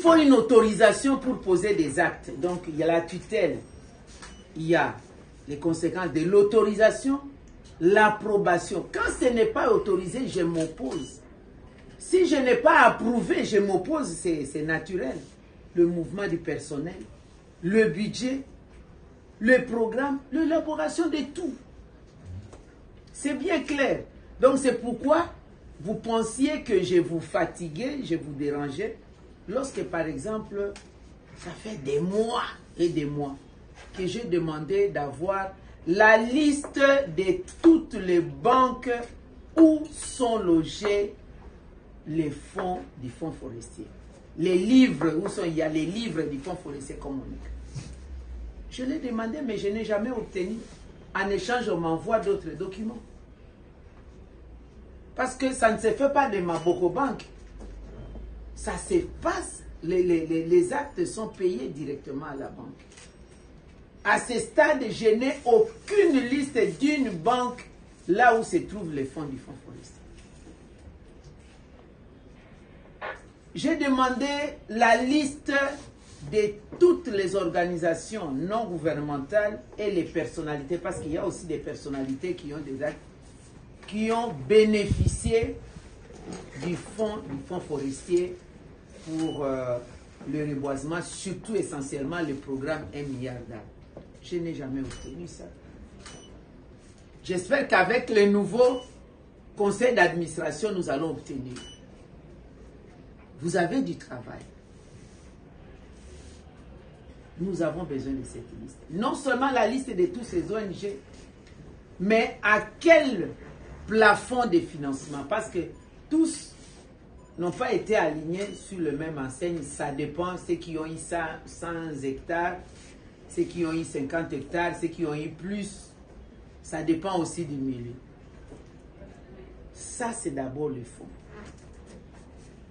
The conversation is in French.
faut une autorisation pour poser des actes. Donc, il y a la tutelle, il y a les conséquences de l'autorisation, l'approbation. Quand ce n'est pas autorisé, je m'oppose. Si je n'ai pas approuvé, je m'oppose, c'est naturel. Le mouvement du personnel, le budget, le programme, l'élaboration de tout. C'est bien clair. Donc c'est pourquoi vous pensiez que je vous fatiguais, je vous dérangeais, lorsque par exemple, ça fait des mois et des mois que j'ai demandé d'avoir la liste de toutes les banques où sont logés les fonds du fonds forestier. Les livres, où sont, il y a les livres du fonds forestier communique. Je l'ai demandé, mais je n'ai jamais obtenu. En échange, on m'envoie d'autres documents. Parce que ça ne se fait pas de ma Bokobank. Ça se passe, les actes sont payés directement à la banque. À ce stade, je n'ai aucune liste d'une banque là où se trouvent les fonds du fonds forestier. J'ai demandé la liste de toutes les organisations non gouvernementales et les personnalités, parce qu'il y a aussi des personnalités qui ont des actes, qui ont bénéficié du fonds forestier pour le reboisement, surtout essentiellement le programme 1 milliard d'arbres. Je n'ai jamais obtenu ça. J'espère qu'avec le nouveau conseil d'administration, nous allons obtenir. Vous avez du travail. Nous avons besoin de cette liste. Non seulement la liste de tous ces ONG, mais à quel plafond de financement? Parce que tous n'ont pas été alignés sur le même enseigne. Ça dépend. Ceux qui ont eu 100 hectares, ceux qui ont eu 50 hectares, ceux qui ont eu plus. Ça dépend aussi du milieu. Ça, c'est d'abord le fond.